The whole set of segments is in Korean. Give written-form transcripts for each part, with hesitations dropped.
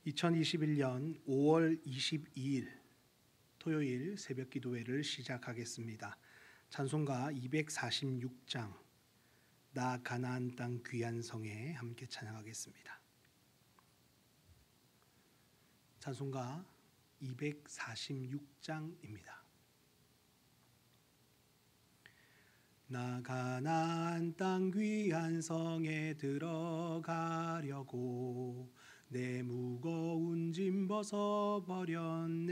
2021년 5월 22일 토요일 새벽 기도회를 시작하겠습니다. 찬송가 246장 나 가나안 땅 귀한 성에 함께 찬양하겠습니다. 찬송가 246장입니다. 나 가나안 땅 귀한 성에 들어가려고 내 무거운 짐 벗어버렸네.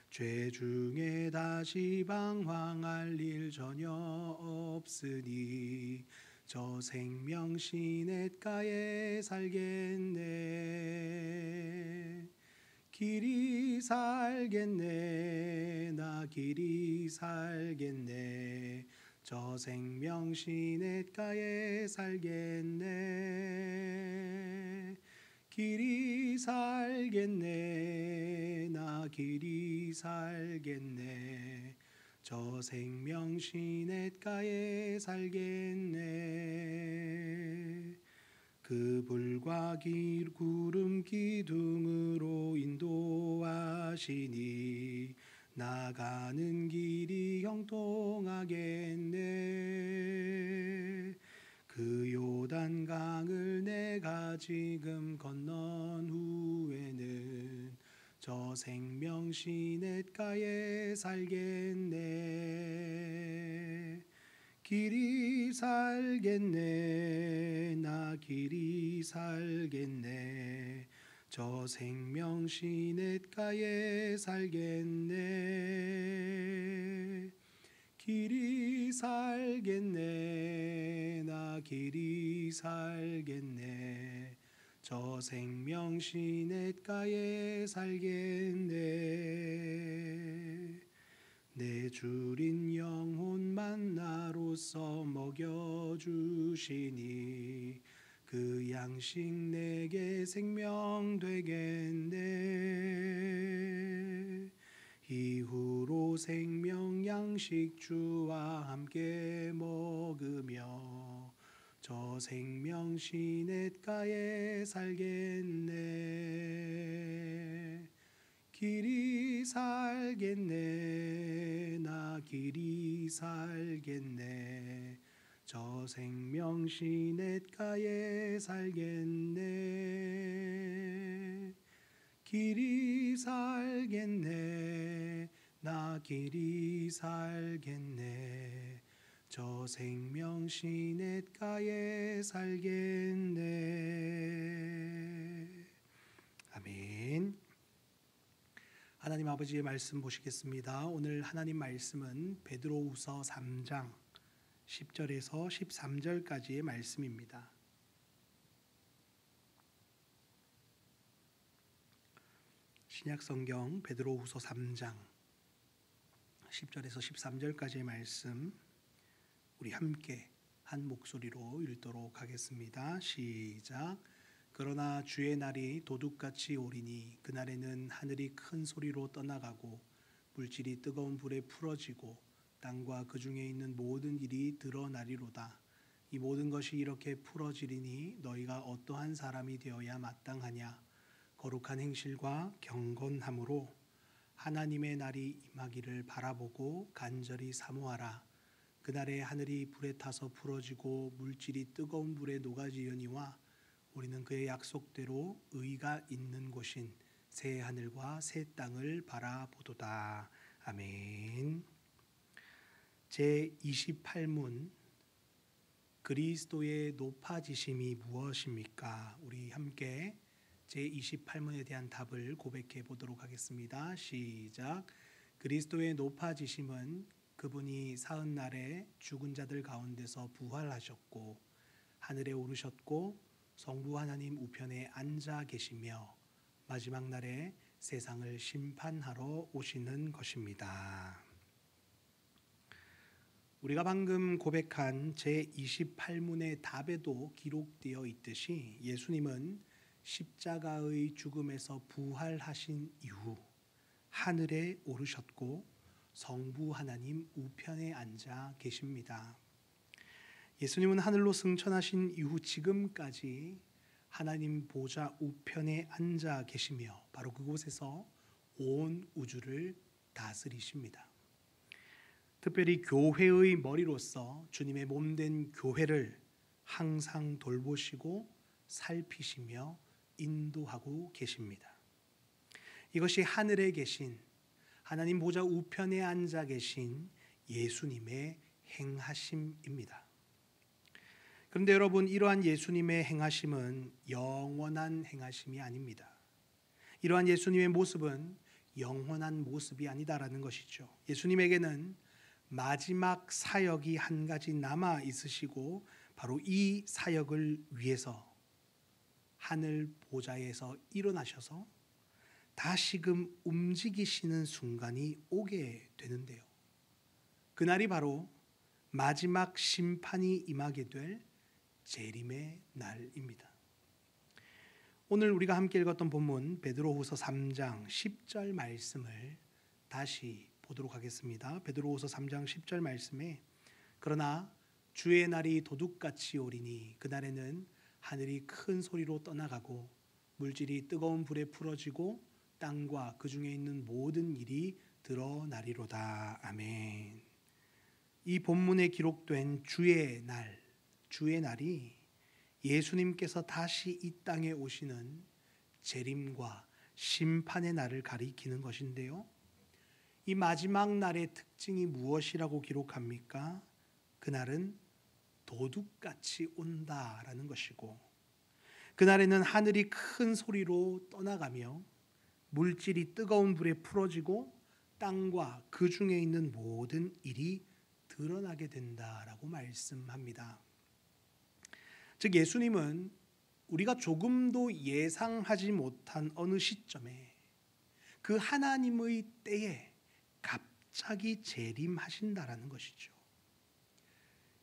죄 중에 다시 방황할 일 전혀 없으니 저 생명 시냇가에 살겠네. 길이 살겠네. 나 길이 살겠네. 저 생명 시냇가에 살겠네. 길이 살겠네. 나 길이 살겠네. 저 생명 시냇가에 살겠네. 그 불과 구름 기둥으로 인도하시니 나가는 길이 형통하겠네. 그 요단강을 내가 지금 건넌 후에는 저 생명 시냇가에 살겠네. 길이 살겠네. 나 길이 살겠네. 저 생명 시냇가에 살겠네. 길이 살겠네. 나 길이 살겠네. 저 생명 시냇가에 살겠네. 내 주린 영혼 만나로서 먹여주시니 그 양식 내게 생명 되겠네. 이후로 생명 양식 주와 함께 먹으며 저 생명 시냇가에 살겠네. 길이 살겠네. 나 길이 살겠네. 저 생명 시냇가에 살겠네. 길이 살겠네. 나 길이 살겠네. 저 생명 시냇가에 살겠네. 아멘. 하나님 아버지의 말씀 보시겠습니다. 오늘 하나님 말씀은 베드로후서 3장 10절에서 13절까지의 말씀입니다. 신약성경 베드로후서 3장 10절에서 13절까지의 말씀 우리 함께 한 목소리로 읽도록 하겠습니다. 시작. 그러나 주의 날이 도둑같이 오리니 그날에는 하늘이 큰 소리로 떠나가고 물질이 뜨거운 불에 풀어지고 땅과 그 중에 있는 모든 일이 드러나리로다. 이 모든 것이 이렇게 풀어지리니 너희가 어떠한 사람이 되어야 마땅하냐. 거룩한 행실과 경건함으로 하나님의 날이 임하기를 바라보고 간절히 사모하라. 그날에 하늘이 불에 타서 풀어지고 물질이 뜨거운 불에 녹아지려니와 우리는 그의 약속대로 의가 있는 곳인 새 하늘과 새 땅을 바라보도다. 아멘. 제28문 그리스도의 높아지심이 무엇입니까? 우리 함께 제28문에 대한 답을 고백해 보도록 하겠습니다. 시작. 그리스도의 높아지심은 그분이 사흔날에 죽은 자들 가운데서 부활하셨고 하늘에 오르셨고 성부 하나님 우편에 앉아 계시며 마지막 날에 세상을 심판하러 오시는 것입니다. 우리가 방금 고백한 제28문의 답에도 기록되어 있듯이 예수님은 십자가의 죽음에서 부활하신 이후 하늘에 오르셨고 성부 하나님 우편에 앉아 계십니다. 예수님은 하늘로 승천하신 이후 지금까지 하나님 보좌 우편에 앉아 계시며 바로 그곳에서 온 우주를 다스리십니다. 특별히 교회의 머리로서 주님의 몸된 교회를 항상 돌보시고 살피시며 인도하고 계십니다. 이것이 하늘에 계신 하나님 보좌 우편에 앉아 계신 예수님의 행하심입니다. 그런데 여러분, 이러한 예수님의 행하심은 영원한 행하심이 아닙니다. 이러한 예수님의 모습은 영원한 모습이 아니다라는 것이죠. 예수님에게는 마지막 사역이 한 가지 남아 있으시고 바로 이 사역을 위해서 하늘 보좌에서 일어나셔서 다시금 움직이시는 순간이 오게 되는데요. 그날이 바로 마지막 심판이 임하게 될 재림의 날입니다. 오늘 우리가 함께 읽었던 본문 베드로후서 3장 10절 말씀을 다시 보도록 하겠습니다. 베드로후서 3장 10절 말씀에 그러나 주의 날이 도둑같이 오리니 그날에는 하늘이 큰 소리로 떠나가고 물질이 뜨거운 불에 풀어지고 땅과 그 중에 있는 모든 일이 드러나리로다. 아멘. 이 본문에 기록된 주의 날이 예수님께서 다시 이 땅에 오시는 재림과 심판의 날을 가리키는 것인데요. 이 마지막 날의 특징이 무엇이라고 기록합니까? 그날은 도둑같이 온다라는 것이고, 그날에는 하늘이 큰 소리로 떠나가며 물질이 뜨거운 불에 풀어지고 땅과 그 중에 있는 모든 일이 드러나게 된다라고 말씀합니다. 즉 예수님은 우리가 조금도 예상하지 못한 어느 시점에 그 하나님의 때에 갑자기 재림하신다라는 것이죠.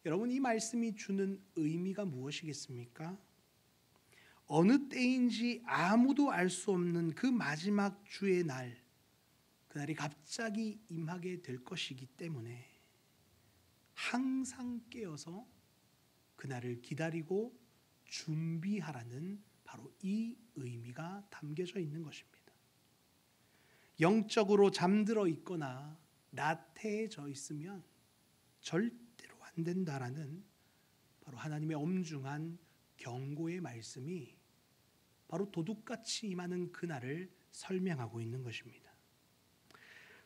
여러분, 이 말씀이 주는 의미가 무엇이겠습니까? 어느 때인지 아무도 알 수 없는 그 마지막 주의 날, 그날이 갑자기 임하게 될 것이기 때문에 항상 깨어서 그날을 기다리고 준비하라는 바로 이 의미가 담겨져 있는 것입니다. 영적으로 잠들어 있거나 나태해져 있으면 절대로 안 된다라는 바로 하나님의 엄중한 경고의 말씀이 바로 도둑같이 임하는 그날을 설명하고 있는 것입니다.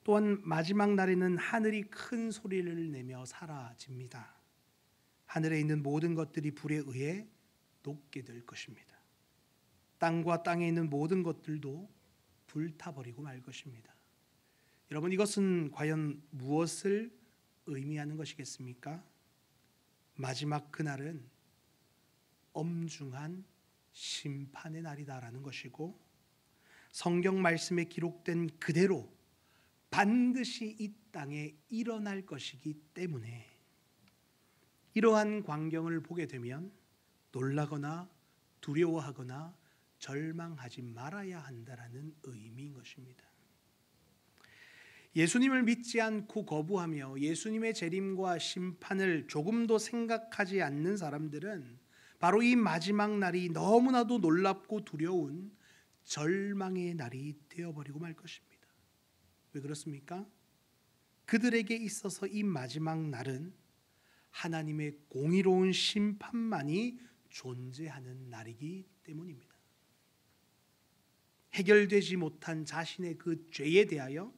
또한 마지막 날에는 하늘이 큰 소리를 내며 사라집니다. 하늘에 있는 모든 것들이 불에 의해 녹게 될 것입니다. 땅과 땅에 있는 모든 것들도 불타버리고 말 것입니다. 여러분, 이것은 과연 무엇을 의미하는 것이겠습니까? 마지막 그날은 엄중한 심판의 날이다라는 것이고, 성경 말씀에 기록된 그대로 반드시 이 땅에 일어날 것이기 때문에 이러한 광경을 보게 되면 놀라거나 두려워하거나 절망하지 말아야 한다라는 의미인 것입니다. 예수님을 믿지 않고 거부하며 예수님의 재림과 심판을 조금도 생각하지 않는 사람들은 바로 이 마지막 날이 너무나도 놀랍고 두려운 절망의 날이 되어버리고 말 것입니다. 왜 그렇습니까? 그들에게 있어서 이 마지막 날은 하나님의 공의로운 심판만이 존재하는 날이기 때문입니다. 해결되지 못한 자신의 그 죄에 대하여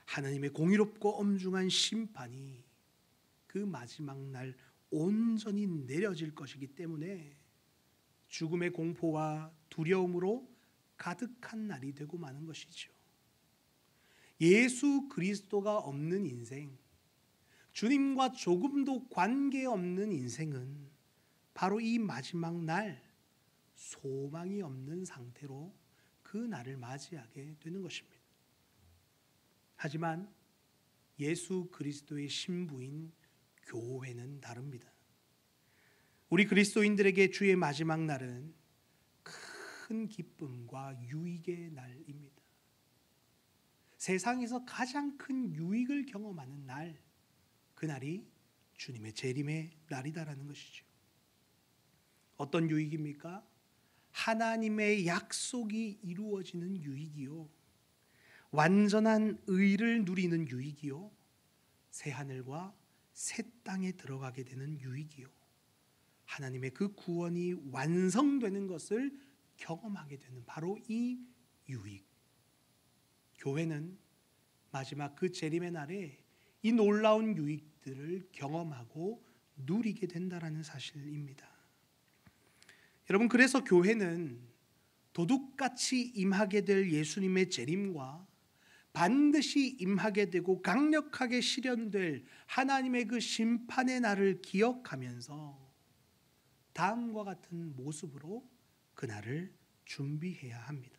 하나님의 공의롭고 엄중한 심판이 그 마지막 날 온전히 내려질 것이기 때문에 죽음의 공포와 두려움으로 가득한 날이 되고 마는 것이죠. 예수 그리스도가 없는 인생, 주님과 조금도 관계없는 인생은 바로 이 마지막 날 소망이 없는 상태로 그 날을 맞이하게 되는 것입니다. 하지만 예수 그리스도의 신부인 교회는 다릅니다. 우리 그리스도인들에게 주의 마지막 날은 큰 기쁨과 유익의 날입니다. 세상에서 가장 큰 유익을 경험하는 날, 그날이 주님의 재림의 날이다라는 것이죠. 어떤 유익입니까? 하나님의 약속이 이루어지는 유익이요, 완전한 의를 누리는 유익이요, 새 하늘과 새 땅에 들어가게 되는 유익이요, 하나님의 그 구원이 완성되는 것을 경험하게 되는 바로 이 유익. 교회는 마지막 그 재림의 날에 이 놀라운 유익들을 경험하고 누리게 된다라는 사실입니다. 여러분, 그래서 교회는 도둑같이 임하게 될 예수님의 재림과 반드시 임하게 되고 강력하게 실현될 하나님의 그 심판의 날을 기억하면서 다음과 같은 모습으로 그날을 준비해야 합니다.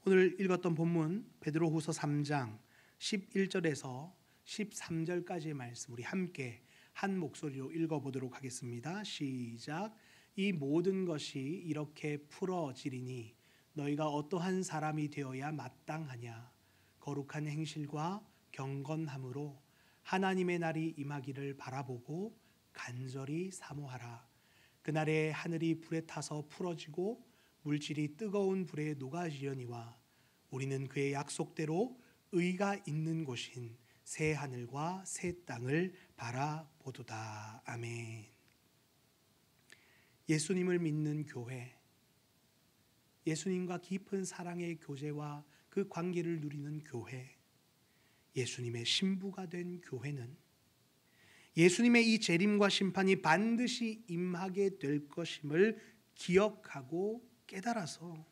오늘 읽었던 본문 베드로후서 3장 11절에서 13절까지의 말씀, 우리 함께 한 목소리로 읽어보도록 하겠습니다. 시작. 이 모든 것이 이렇게 풀어지리니 너희가 어떠한 사람이 되어야 마땅하냐. 거룩한 행실과 경건함으로 하나님의 날이 임하기를 바라보고 간절히 사모하라. 그날에 하늘이 불에 타서 풀어지고 물질이 뜨거운 불에 녹아지려니와 우리는 그의 약속대로 의가 있는 곳인 새 하늘과 새 땅을 바라보도다. 아멘. 예수님을 믿는 교회, 예수님과 깊은 사랑의 교제와 그 관계를 누리는 교회, 예수님의 신부가 된 교회는 예수님의 이 재림과 심판이 반드시 임하게 될 것임을 기억하고 깨달아서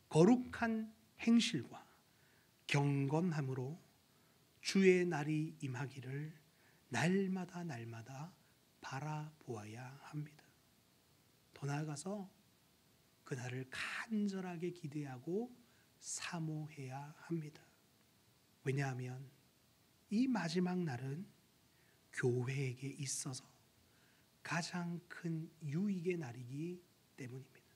거룩한 행실과 경건함으로 주의 날이 임하기를 날마다 바라보아야 합니다. 더 나아가서 그날을 간절하게 기대하고 사모해야 합니다. 왜냐하면 이 마지막 날은 교회에게 있어서 가장 큰 유익의 날이기 때문입니다.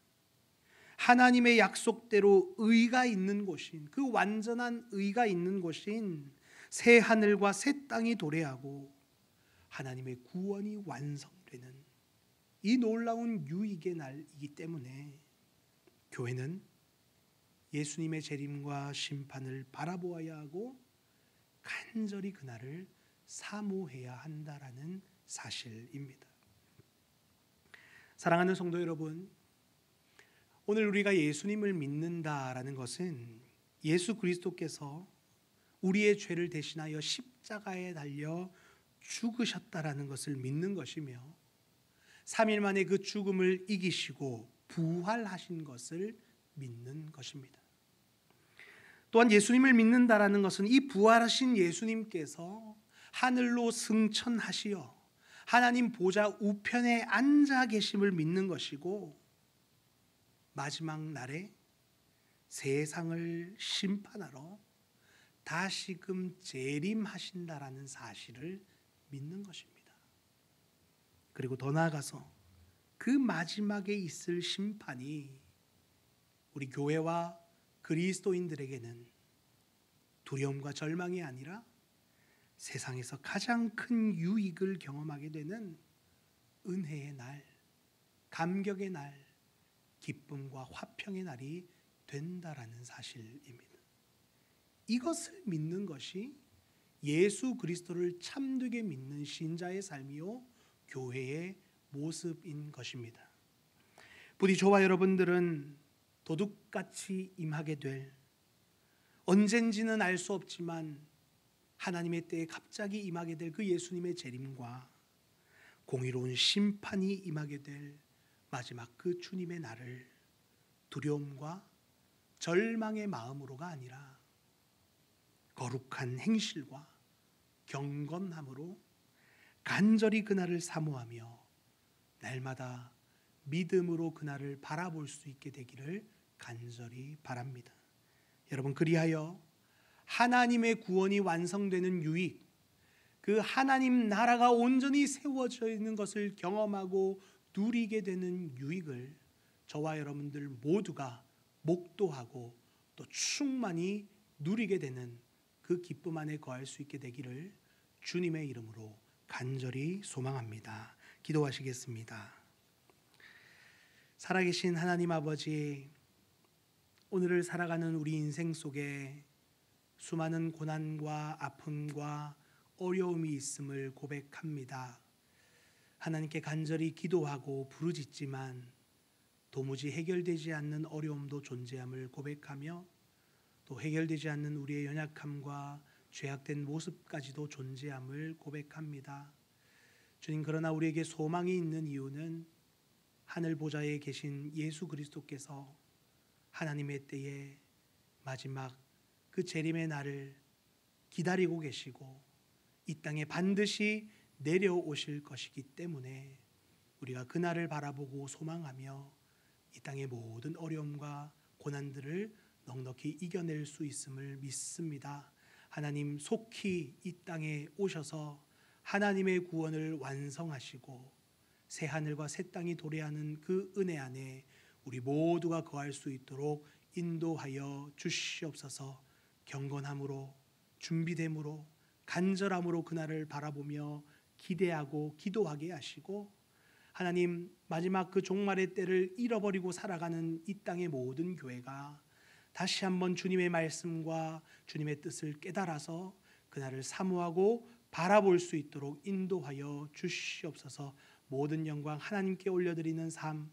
하나님의 약속대로 의가 있는 곳인, 그 완전한 의가 있는 곳인 새 하늘과 새 땅이 도래하고 하나님의 구원이 완성되는 이 놀라운 유익의 날이기 때문에 교회는 예수님의 재림과 심판을 바라보아야 하고 간절히 그날을 사모해야 한다라는 사실입니다. 사랑하는 성도 여러분, 오늘 우리가 예수님을 믿는다라는 것은 예수 그리스도께서 우리의 죄를 대신하여 십자가에 달려 죽으셨다라는 것을 믿는 것이며 3일 만에 그 죽음을 이기시고 부활하신 것을 믿는 것입니다. 또한 예수님을 믿는다라는 것은 이 부활하신 예수님께서 하늘로 승천하시어 하나님 보좌 우편에 앉아 계심을 믿는 것이고 마지막 날에 세상을 심판하러 다시금 재림하신다라는 사실을 믿는 것입니다. 그리고 더 나아가서 그 마지막에 있을 심판이 우리 교회와 그리스도인들에게는 두려움과 절망이 아니라 세상에서 가장 큰 유익을 경험하게 되는 은혜의 날, 감격의 날, 기쁨과 화평의 날이 된다라는 사실입니다. 이것을 믿는 것이 예수 그리스도를 참되게 믿는 신자의 삶이요 교회의 모습인 것입니다. 부디 저와 여러분들은 도둑같이 임하게 될, 언젠지는 알 수 없지만 하나님의 때에 갑자기 임하게 될 그 예수님의 재림과 공의로운 심판이 임하게 될 마지막 그 주님의 날을 두려움과 절망의 마음으로가 아니라 거룩한 행실과 경건함으로 간절히 그날을 사모하며 날마다 믿음으로 그날을 바라볼 수 있게 되기를 간절히 바랍니다. 여러분, 그리하여 하나님의 구원이 완성되는 유익, 그 하나님 나라가 온전히 세워져 있는 것을 경험하고 누리게 되는 유익을 저와 여러분들 모두가 목도하고 또 충만히 누리게 되는 그 기쁨 안에 거할 수 있게 되기를 주님의 이름으로 간절히 소망합니다. 기도하시겠습니다. 살아계신 하나님 아버지, 오늘을 살아가는 우리 인생 속에 수많은 고난과 아픔과 어려움이 있음을 고백합니다. 하나님께 간절히 기도하고 부르짖지만 도무지 해결되지 않는 어려움도 존재함을 고백하며 또 해결되지 않는 우리의 연약함과 죄악된 모습까지도 존재함을 고백합니다. 주님, 그러나 우리에게 소망이 있는 이유는 하늘 보좌에 계신 예수 그리스도께서 하나님의 때에 마지막 그 재림의 날을 기다리고 계시고 이 땅에 반드시 내려오실 것이기 때문에 우리가 그 날을 바라보고 소망하며 이 땅의 모든 어려움과 고난들을 넉넉히 이겨낼 수 있음을 믿습니다. 하나님 속히 이 땅에 오셔서 하나님의 구원을 완성하시고 새 하늘과 새 땅이 도래하는 그 은혜 안에 우리 모두가 거할 수 있도록 인도하여 주시옵소서. 경건함으로 준비됨으로 간절함으로 그날을 바라보며 기대하고 기도하게 하시고 하나님 마지막 그 종말의 때를 잃어버리고 살아가는 이 땅의 모든 교회가 다시 한번 주님의 말씀과 주님의 뜻을 깨달아서 그날을 사모하고 바라볼 수 있도록 인도하여 주시옵소서. 모든 영광 하나님께 올려드리는 삶,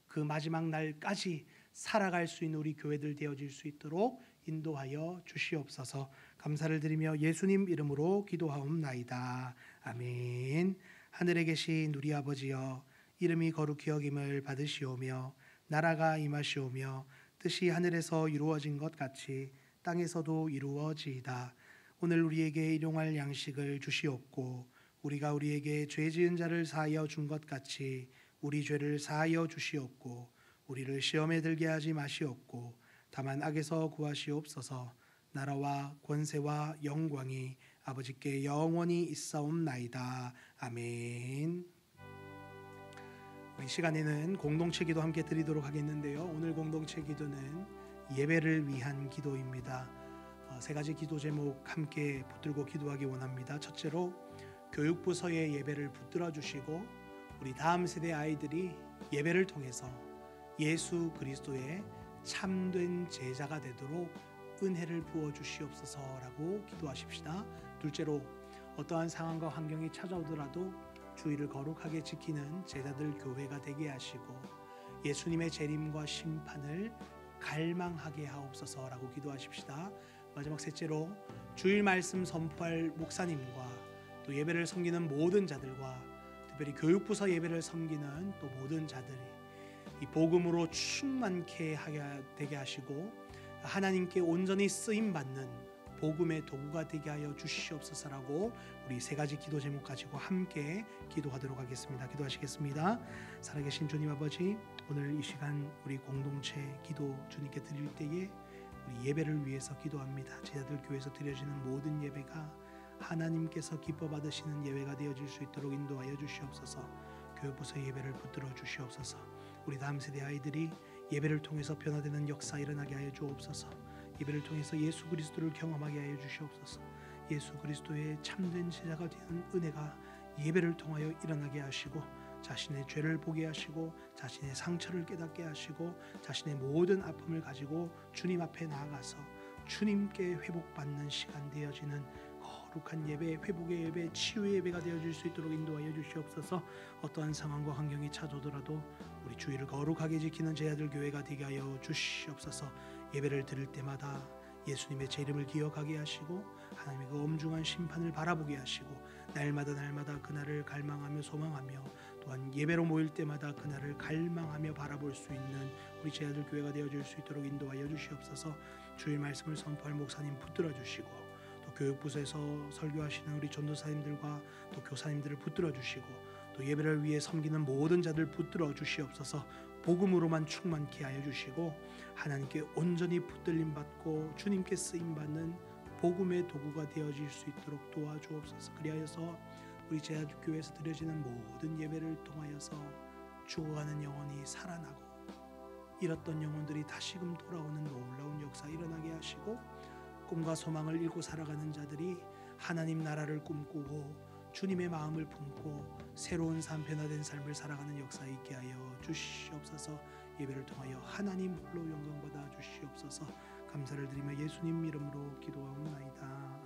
그 마지막 날까지 살아갈 수 있는 우리 교회들 되어질 수 있도록 인도하여 주시옵소서. 감사를 드리며 예수님 이름으로 기도하옵나이다. 아멘. 하늘에 계신 우리 아버지여, 이름이 거룩히 여김을 받으시오며 나라가 임하시오며 뜻이 하늘에서 이루어진 것 같이 땅에서도 이루어지이다. 오늘 우리에게 일용할 양식을 주시옵고 우리가 우리에게 죄 지은 자를 사하여 준 것 같이 우리 죄를 사하여 주시옵고 우리를 시험에 들게 하지 마시옵고 다만 악에서 구하시옵소서. 나라와 권세와 영광이 아버지께 영원히 있사옵나이다. 아멘. 이 시간에는 공동체 기도 함께 드리도록 하겠는데요. 오늘 공동체 기도는 예배를 위한 기도입니다. 세 가지 기도 제목 함께 붙들고 기도하기 원합니다. 첫째로 교육부서의 예배를 붙들어 주시고 우리 다음 세대 아이들이 예배를 통해서 예수 그리스도의 참된 제자가 되도록 은혜를 부어 주시옵소서라고 기도하십시다. 둘째로 어떠한 상황과 환경이 찾아오더라도 주의를 거룩하게 지키는 제자들 교회가 되게 하시고 예수님의 재림과 심판을 갈망하게 하옵소서라고 기도하십시다. 마지막 셋째로 주일 말씀 선포할 목사님과 또 예배를 섬기는 모든 자들과 특별히 교육부서 예배를 섬기는 또 모든 자들이 이 복음으로 충만케 되게 하시고 하나님께 온전히 쓰임받는 복음의 도구가 되게 하여 주시옵소서라고 우리 세 가지 기도 제목 가지고 함께 기도하도록 하겠습니다. 기도하시겠습니다. 살아계신 주님 아버지, 오늘 이 시간 우리 공동체 기도 주님께 드릴 때에 우리 예배를 위해서 기도합니다. 제자들 교회에서 드려지는 모든 예배가 하나님께서 기뻐 받으시는 예배가 되어질 수 있도록 인도하여 주시옵소서. 교육부서 예배를 붙들어 주시옵소서. 우리 다음 세대 아이들이 예배를 통해서 변화되는 역사 일어나게 하여 주옵소서. 예배를 통해서 예수 그리스도를 경험하게 하여 주시옵소서. 예수 그리스도의 참된 제자가 되는 은혜가 예배를 통하여 일어나게 하시고 자신의 죄를 보게 하시고 자신의 상처를 깨닫게 하시고 자신의 모든 아픔을 가지고 주님 앞에 나아가서 주님께 회복받는 시간 되어지는 거룩한 예배, 회복의 예배, 치유의 예배가 되어질 수 있도록 인도하여 주시옵소서. 어떠한 상황과 환경이 찾아오더라도 우리 주의를 거룩하게 지키는 제자들 교회가 되게 하여 주시옵소서. 예배를 드릴 때마다 예수님의 제 이름을 기억하게 하시고 하나님의 그 엄중한 심판을 바라보게 하시고 날마다 그날을 갈망하며 소망하며 또한 예배로 모일 때마다 그날을 갈망하며 바라볼 수 있는 우리 제자들 교회가 되어질 수 있도록 인도하여 주시옵소서. 주의 말씀을 선포할 목사님 붙들어 주시고 또 교육부서에서 설교하시는 우리 전도사님들과 또 교사님들을 붙들어 주시고 또 예배를 위해 섬기는 모든 자들 붙들어 주시옵소서. 복음으로만 충만케 하여 주시고 하나님께 온전히 붙들림 받고 주님께 쓰임 받는 복음의 도구가 되어질 수 있도록 도와주옵소서. 그리하여서 우리 제자교회에서 드려지는 모든 예배를 통하여서 죽어가는 영혼이 살아나고 잃었던 영혼들이 다시금 돌아오는 놀라운 역사 일어나게 하시고 꿈과 소망을 잃고 살아가는 자들이 하나님 나라를 꿈꾸고 주님의 마음을 품고 새로운 삶 변화된 삶을 살아가는 역사 있게 하여 주시옵소서. 예배를 통하여 하나님 홀로 영광 받아 주시옵소서. 감사를 드리며 예수님 이름으로 기도하옵나이다.